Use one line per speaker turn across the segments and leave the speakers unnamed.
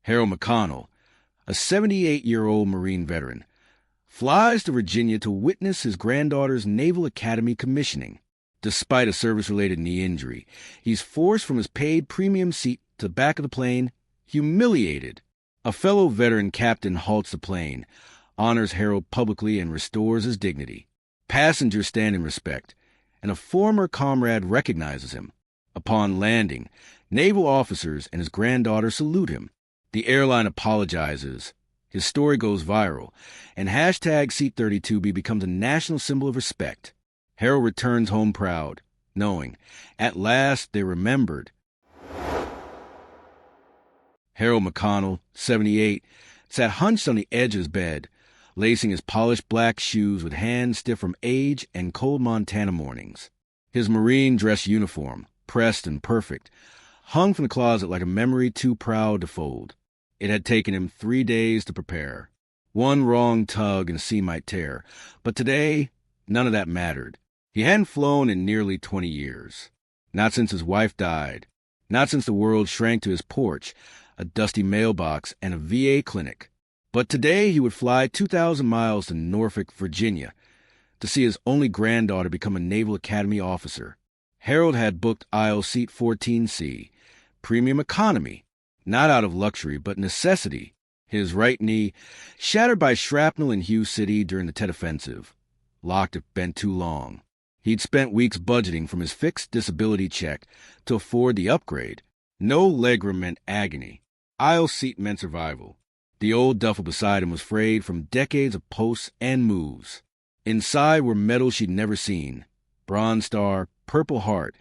Harold McConnell, a 78-year-old Marine veteran, flies to Virginia to witness his granddaughter's Naval Academy commissioning. Despite a service-related knee injury, he's forced from his paid premium seat to the back of the plane, humiliated. A fellow veteran captain halts the plane, honors Harold publicly, and restores his dignity. Passengers stand in respect, and a former comrade recognizes him. Upon landing, naval officers and his granddaughter salute him. The airline apologizes. His story goes viral, and hashtag Seat32B becomes a national symbol of respect. Harold returns home proud, knowing, at last they remembered. Harold McConnell, 78, sat hunched on the edge of his bed, lacing his polished black shoes with hands stiff from age and cold Montana mornings. His Marine dress uniform, pressed and perfect, hung from the closet like a memory too proud to fold. It had taken him 3 days to prepare. One wrong tug and the sea might tear, but today, none of that mattered. He hadn't flown in nearly 20 years. Not since his wife died. Not since the world shrank to his porch, a dusty mailbox, and a VA clinic. But today he would fly 2,000 miles to Norfolk, Virginia, to see his only granddaughter become a Naval Academy officer. Harold had booked aisle seat 14C, premium economy, not out of luxury but necessity. His right knee, shattered by shrapnel in Hughes City during the Tet Offensive, locked if bent too long. He'd spent weeks budgeting from his fixed disability check to afford the upgrade. No legroom meant agony. Aisle seat meant survival. The old duffel beside him was frayed from decades of posts and moves. Inside were medals she'd never seen. Bronze Star, Purple Heart,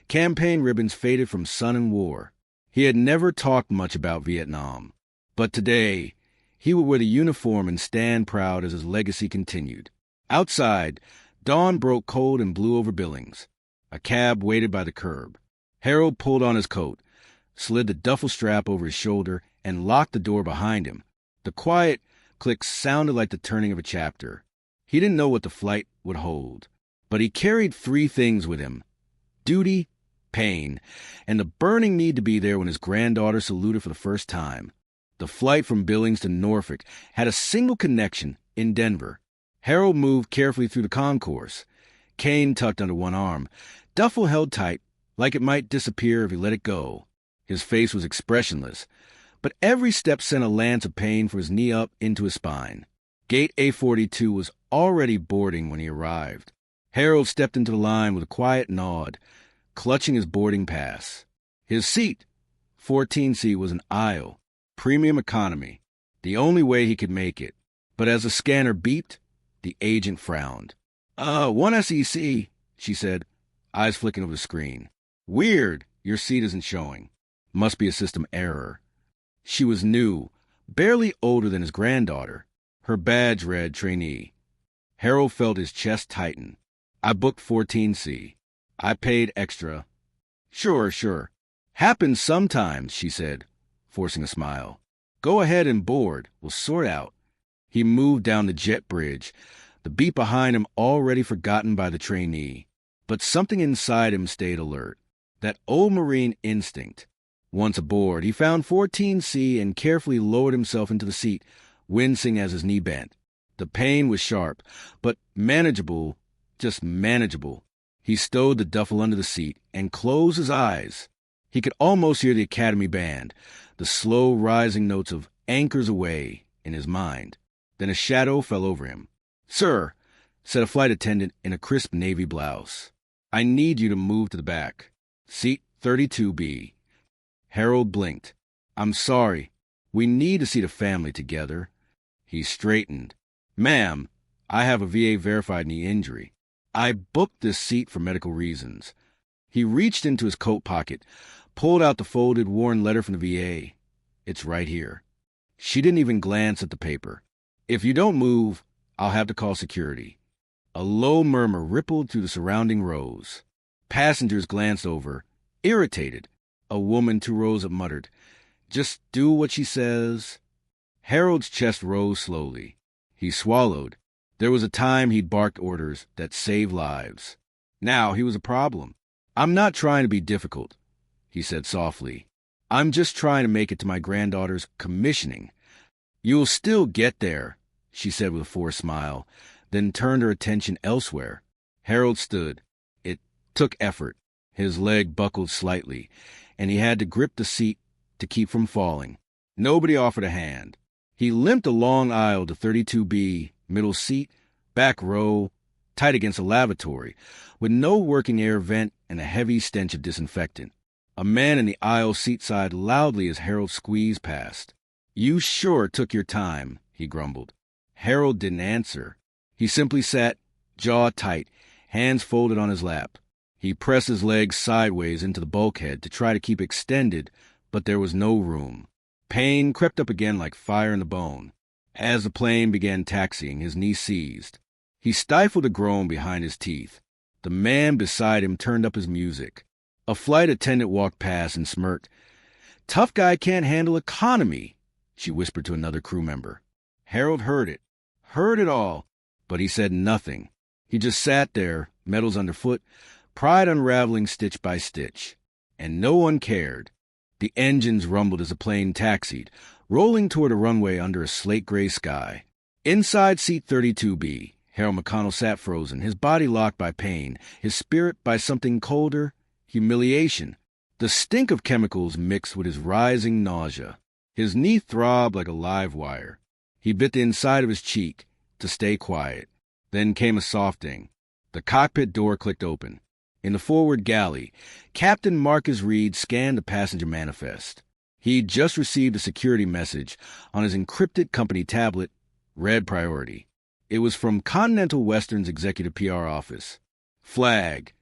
campaign ribbons faded from sun and war. He had never talked much about Vietnam. But today, he would wear the uniform and stand proud as his legacy continued. Outside, dawn broke cold and blew over Billings. A cab waited by the curb. Harold pulled on his coat, slid the duffel strap over his shoulder, and locked the door behind him. The quiet click sounded like the turning of a chapter. He didn't know what the flight would hold, but he carried 3 things with him: duty, pain, and the burning need to be there when his granddaughter saluted for the first time. The flight from Billings to Norfolk had a single connection in Denver. Harold moved carefully through the concourse, cane tucked under one arm, duffel held tight, like it might disappear if he let it go. His face was expressionless, but every step sent a lance of pain from his knee up into his spine. Gate A42 was already boarding when he arrived. Harold stepped into the line with a quiet nod, clutching his boarding pass. His seat, 14C, was an aisle, premium economy, the only way he could make it. But as the scanner beeped, the agent frowned. 1 SEC, she said, eyes flicking over the screen. Weird, your seat isn't showing. Must be a system error. She was new, barely older than his granddaughter. Her badge read trainee. Harold felt his chest tighten. I booked 14C. I paid extra. Sure. Happens sometimes, she said, forcing a smile. Go ahead and board. We'll sort out. He moved down the jet bridge, the beat behind him already forgotten by the trainee. But something inside him stayed alert. That old Marine instinct. Once aboard, he found 14C and carefully lowered himself into the seat, wincing as his knee bent. The pain was sharp, but manageable, just manageable. He stowed the duffel under the seat and closed his eyes. He could almost hear the Academy band, the slow rising notes of Anchors Away in his mind. Then a shadow fell over him. Sir, said a flight attendant in a crisp navy blouse, I need you to move to the back. Seat 32B. Harold blinked. I'm sorry. We need to see the family together. He straightened. Ma'am, I have a VA-verified knee injury. I booked this seat for medical reasons. He reached into his coat pocket, pulled out the folded, worn letter from the VA. It's right here. She didn't even glance at the paper. If you don't move, I'll have to call security. A low murmur rippled through the surrounding rows. Passengers glanced over, irritated. A woman 2 rows up muttered, Just do what she says. Harold's chest rose slowly. He swallowed. There was a time he'd barked orders that saved lives. Now he was a problem. I'm not trying to be difficult, he said softly. I'm just trying to make it to my granddaughter's commissioning. You'll still get there, she said with a forced smile, then turned her attention elsewhere. Harold stood. It took effort. His leg buckled slightly, and he had to grip the seat to keep from falling. Nobody offered a hand. He limped a long aisle to 32B, middle seat, back row, tight against a lavatory, with no working air vent and a heavy stench of disinfectant. A man in the aisle seat sighed loudly as Harold squeezed past. "You sure took your time," he grumbled. Harold didn't answer. He simply sat, jaw tight, hands folded on his lap. He pressed his legs sideways into the bulkhead to try to keep extended, but there was no room. Pain crept up again like fire in the bone. As the plane began taxiing, his knee seized. He stifled a groan behind his teeth. The man beside him turned up his music. A flight attendant walked past and smirked. "Tough guy can't handle economy," she whispered to another crew member. Harold heard it all, but he said nothing. He just sat there, metals underfoot, pride unraveling stitch by stitch. And no one cared. The engines rumbled as the plane taxied, rolling toward a runway under a slate-gray sky. Inside seat 32B, Harold McConnell sat frozen, his body locked by pain, his spirit by something colder, humiliation. The stink of chemicals mixed with his rising nausea. His knee throbbed like a live wire. He bit the inside of his cheek to stay quiet. Then came a soft ding. The cockpit door clicked open. In the forward galley, Captain Marcus Reed scanned the passenger manifest. He'd just received a security message on his encrypted company tablet, red priority. It was from Continental Western's executive PR office. Flag.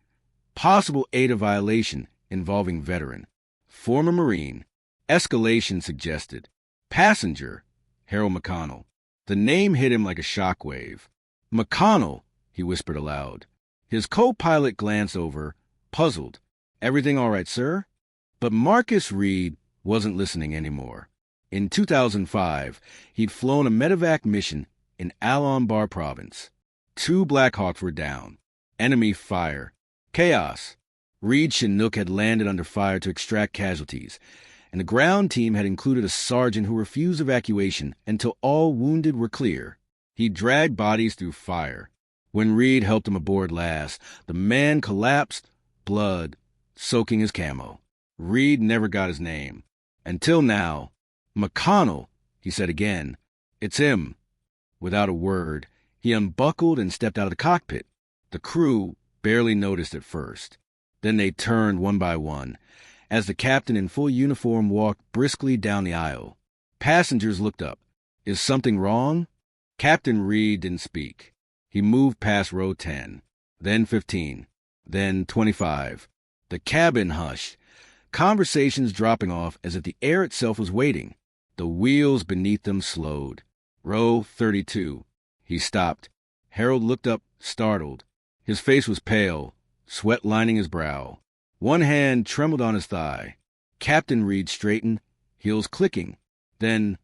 Possible ADA violation involving veteran. Former Marine. Escalation suggested. Passenger. Harold McConnell. The name hit him like a shockwave. "McConnell," he whispered aloud. His co-pilot glanced over, puzzled. "Everything all right, sir?" But Marcus Reed wasn't listening anymore. In 2005, he'd flown a medevac mission in Al-Anbar province. 2 Black Hawks were down. Enemy fire. Chaos. Reed's Chinook had landed under fire to extract casualties, and the ground team had included a sergeant who refused evacuation until all wounded were clear. He dragged bodies through fire. When Reed helped him aboard last, the man collapsed, blood soaking his camo. Reed never got his name. Until now. "McConnell," he said again. "It's him." Without a word, he unbuckled and stepped out of the cockpit. The crew barely noticed at first. Then they turned one by one, as the captain in full uniform walked briskly down the aisle. Passengers looked up. "Is something wrong?" Captain Reed didn't speak. He moved past row 10, then 15, then 25. The cabin hushed, conversations dropping off as if the air itself was waiting. The wheels beneath them slowed. Row 32. He stopped. Harold looked up, startled. His face was pale, sweat lining his brow. One hand trembled on his thigh. Captain Reed straightened, heels clicking. Then,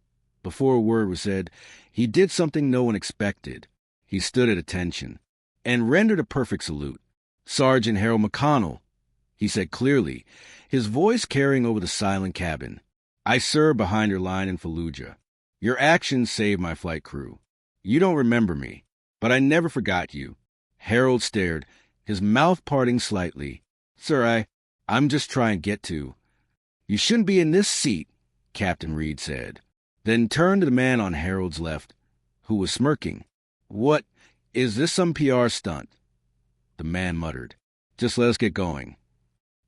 before a word was said, he did something no one expected. He stood at attention and rendered a perfect salute. "Sergeant Harold McConnell," he said clearly, his voice carrying over the silent cabin. "I served behind your line in Fallujah. Your actions saved my flight crew. You don't remember me, but I never forgot you." Harold stared, his mouth parting slightly. "Sir, I'm just trying to get to—" "You shouldn't be in this seat," Captain Reed said, then turned to the man on Harold's left, who was smirking. "What, is this some PR stunt?" The man muttered. "Just let us get going."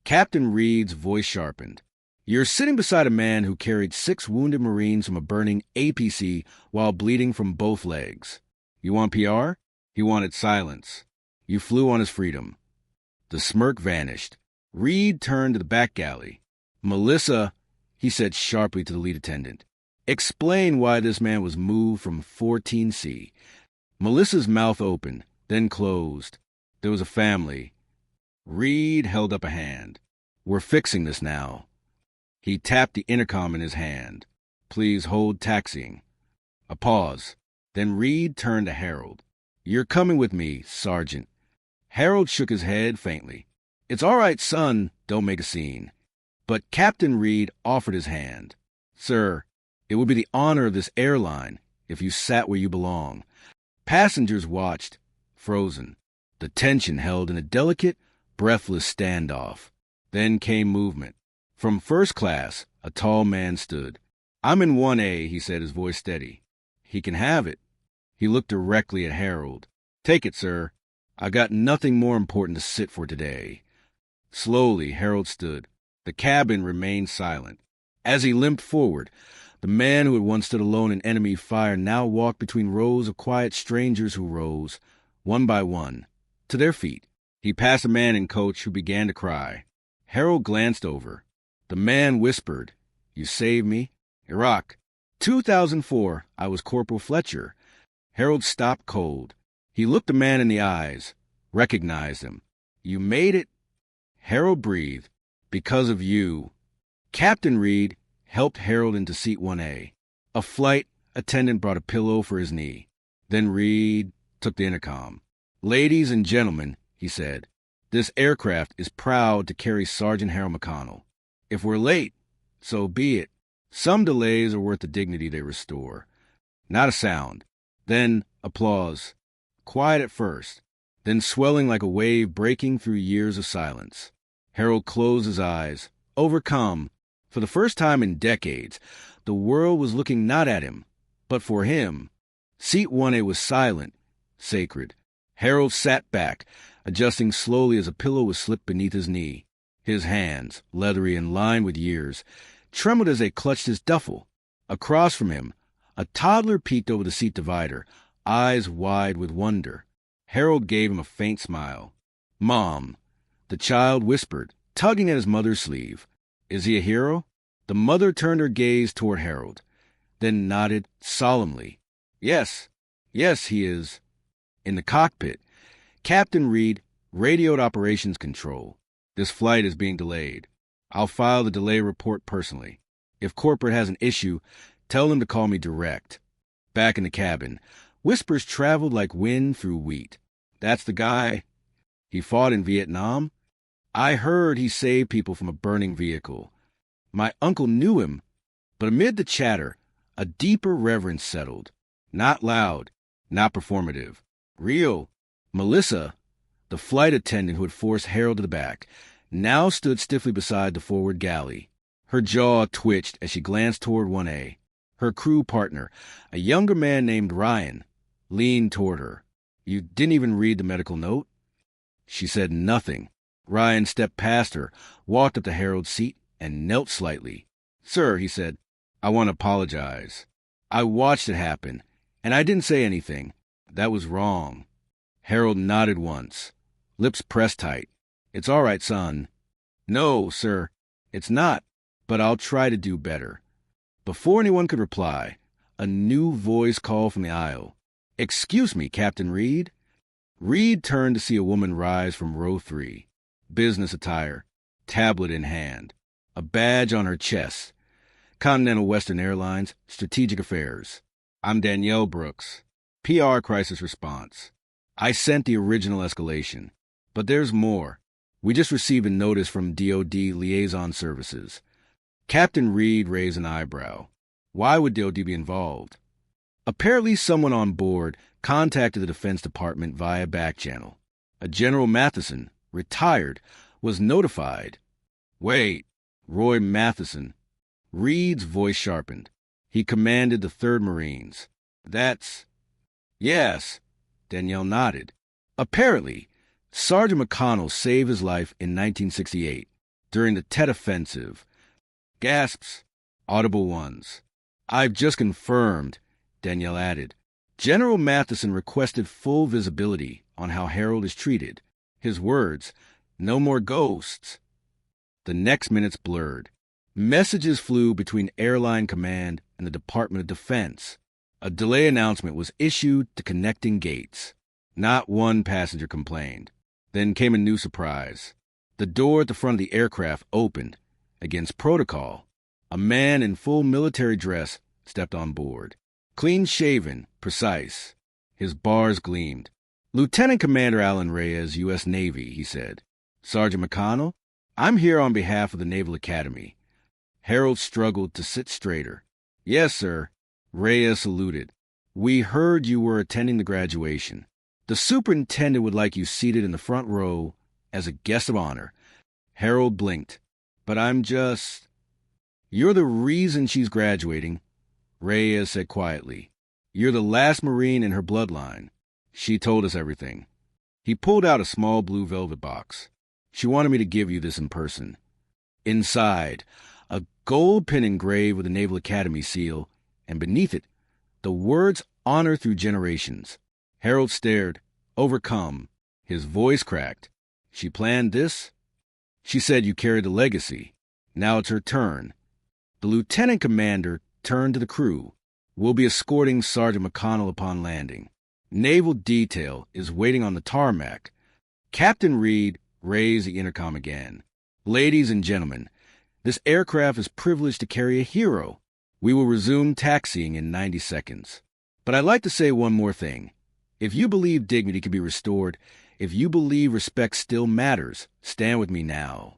Captain Reed's voice sharpened. "You're sitting beside a man who carried 6 wounded Marines from a burning APC while bleeding from both legs. You want PR? He wanted silence. You flew on his freedom." The smirk vanished. Reed turned to the back galley. "Melissa," he said sharply to the lead attendant, "explain why this man was moved from 14C. Melissa's mouth opened, then closed. There was a family. Reed held up a hand. "We're fixing this now." He tapped the intercom in his hand. "Please hold taxiing." A pause. Then Reed turned to Harold. "You're coming with me, Sergeant." Harold shook his head faintly. "It's all right, son. Don't make a scene." But Captain Reed offered his hand. Sir, it would be the honor of this airline if you sat where you belong. Passengers watched, frozen. The tension held in a delicate, breathless standoff. Then came movement. From first class, a tall man stood. I'm in 1A, he said, his voice steady. He can have it. He looked directly at Harold. Take it, sir. I got nothing more important to sit for today. Slowly, Harold stood. The cabin remained silent. As he limped forward, the man who had once stood alone in enemy fire now walked between rows of quiet strangers who rose, one by one, to their feet. He passed a man in coach who began to cry. Harold glanced over. The man whispered, You saved me. Iraq. 2004, I was Corporal Fletcher. Harold stopped cold. He looked the man in the eyes, recognized him. You made it? Harold breathed. Because of you. Captain Reed helped Harold into seat 1A. A flight attendant brought a pillow for his knee. Then Reed took the intercom. Ladies and gentlemen, he said, this aircraft is proud to carry Sergeant Harold McConnell. If we're late, so be it. Some delays are worth the dignity they restore. Not a sound. Then applause. Quiet at first, then swelling like a wave breaking through years of silence. Harold closed his eyes, overcome. For the first time in decades, the world was looking not at him, but for him. Seat 1A was silent, sacred. Harold sat back, adjusting slowly as a pillow was slipped beneath his knee. His hands, leathery and lined with years, trembled as they clutched his duffel. Across from him, a toddler peeked over the seat divider, eyes wide with wonder. Harold gave him a faint smile. Mom, the child whispered, tugging at his mother's sleeve. Is he a hero? The mother turned her gaze toward Harold, then nodded solemnly. Yes, he is. In the cockpit, Captain Reed radioed operations control. This flight is being delayed. I'll file the delay report personally. If corporate has an issue, tell them to call me direct. Back in the cabin, whispers traveled like wind through wheat. That's the guy. He fought in Vietnam. I heard he saved people from a burning vehicle. My uncle knew him, but amid the chatter, a deeper reverence settled. Not loud, not performative. Real. Melissa, the flight attendant who had forced Harold to the back, now stood stiffly beside the forward galley. Her jaw twitched as she glanced toward 1A. Her crew partner, a younger man named Ryan, leaned toward her. You didn't even read the medical note? She said nothing. Ryan stepped past her, walked up to Harold's seat, and knelt slightly. Sir, he said, I want to apologize. I watched it happen, and I didn't say anything. That was wrong. Harold nodded once, lips pressed tight. It's all right, son. No, sir, it's not, but I'll try to do better. Before anyone could reply, a new voice called from the aisle. Excuse me, Captain Reed. Reed turned to see a woman rise from row 3. Business attire, tablet in hand, a badge on her chest. Continental Western Airlines, Strategic Affairs. I'm Danielle Brooks. PR Crisis Response. I sent the original escalation. But there's more. We just received a notice from DoD Liaison Services. Captain Reed raised an eyebrow. Why would DoD be involved? Apparently someone on board contacted the Defense Department via back channel. A General Matheson, retired, was notified. Wait, Roy Matheson. Reed's voice sharpened. He commanded the 3rd Marines. That's... Yes, Danielle nodded. Apparently, Sergeant McConnell saved his life in 1968, during the Tet Offensive. Gasps, audible ones. I've just confirmed, Danielle added. General Matheson requested full visibility on how Harold is treated. His words, no more ghosts. The next minutes blurred. Messages flew between Airline Command and the Department of Defense. A delay announcement was issued to connecting gates. Not one passenger complained. Then came a new surprise. The door at the front of the aircraft opened. Against protocol, a man in full military dress stepped on board. Clean-shaven, precise. His bars gleamed. Lieutenant Commander Alan Reyes, U.S. Navy, he said. Sergeant McConnell, I'm here on behalf of the Naval Academy. Harold struggled to sit straighter. Yes, sir. Reyes saluted. We heard you were attending the graduation. The superintendent would like you seated in the front row as a guest of honor. Harold blinked. But I'm just... You're the reason she's graduating, Reyes said quietly. You're the last Marine in her bloodline. She told us everything. He pulled out a small blue velvet box. She wanted me to give you this in person. Inside, a gold pin engraved with the Naval Academy seal, and beneath it, the words honor through generations. Harold stared, overcome. His voice cracked. She planned this? She said you carried the legacy. Now it's her turn. The lieutenant commander turned to the crew. We'll be escorting Sergeant McConnell upon landing. Naval detail is waiting on the tarmac. Captain Reed raised the intercom again. Ladies and gentlemen, this aircraft is privileged to carry a hero. We will resume taxiing in 90 seconds. But I'd like to say one more thing. If you believe dignity can be restored, if you believe respect still matters, stand with me now.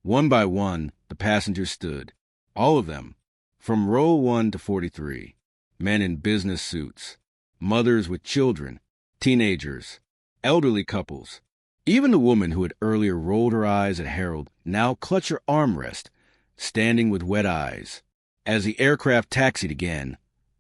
One by one, the passengers stood. All of them, from row 1 to 43. Men in business suits, mothers with children, teenagers, elderly couples. Even the woman who had earlier rolled her eyes at Harold now clutched her armrest, standing with wet eyes. As the aircraft taxied again,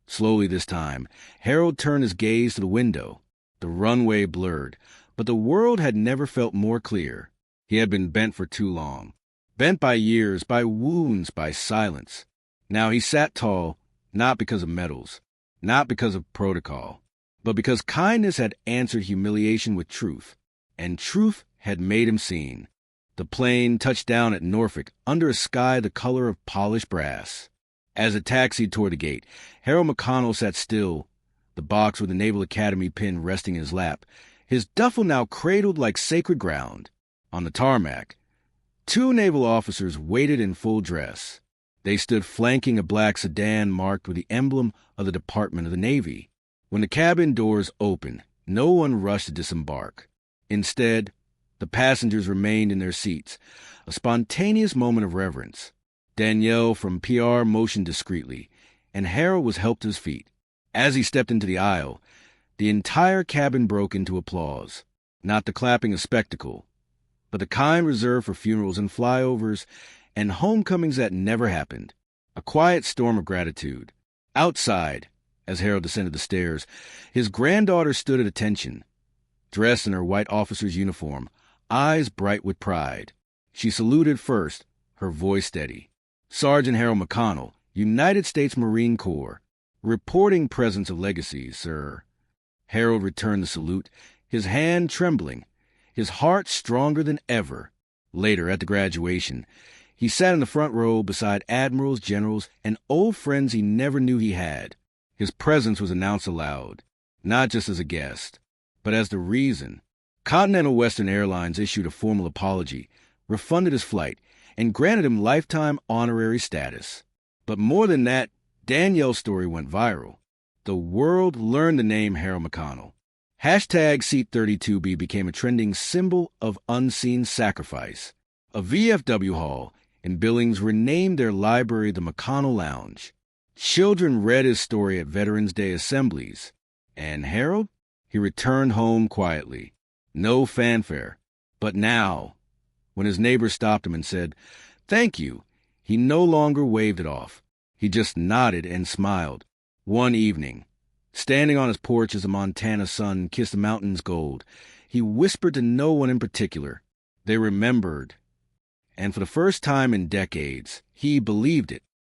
slowly this time, Harold turned his gaze to the window. The runway blurred, but the world had never felt more clear. He had been bent for too long. Bent by years, by wounds, by silence. Now he sat tall, not because of medals, not because of protocol, but because kindness had answered humiliation with truth, and truth had made him seen. The plane touched down at Norfolk under a sky the color of polished brass. As it taxied toward the gate, Harold McConnell sat still, the box with the Naval Academy pin resting in his lap, his duffel now cradled like sacred ground. On the tarmac, 2 naval officers waited in full dress. They stood flanking a black sedan marked with the emblem of the Department of the Navy. When the cabin doors opened, no one rushed to disembark. Instead, the passengers remained in their seats, a spontaneous moment of reverence. Danielle from PR motioned discreetly, and Harold was helped to his feet. As he stepped into the aisle, the entire cabin broke into applause, not the clapping of spectacle, but the kind reserved for funerals and flyovers and homecomings that never happened. A quiet storm of gratitude. Outside, as Harold descended the stairs, his granddaughter stood at attention, dressed in her white officer's uniform, eyes bright with pride. She saluted first, her voice steady. Sergeant Harold McConnell, United States Marine Corps. Reporting presence of legacy, sir. Harold returned the salute, his hand trembling, his heart stronger than ever. Later, at the graduation, he sat in the front row beside admirals, generals, and old friends he never knew he had. His presence was announced aloud, not just as a guest, but as the reason. Continental Western Airlines issued a formal apology, refunded his flight, and granted him lifetime honorary status. But more than that, Danielle's story went viral. The world learned the name Harold McConnell. Hashtag Seat32B became a trending symbol of unseen sacrifice. A VFW hall in Billings renamed their library the McConnell Lounge. Children read his story at Veterans Day assemblies. And Harold? He returned home quietly. No fanfare. But now, when his neighbor stopped him and said, "Thank you," he no longer waved it off. He just nodded and smiled. One evening, standing on his porch as the Montana sun kissed the mountain's gold, he whispered to no one in particular. They remembered. And for the first time in decades, he believed it.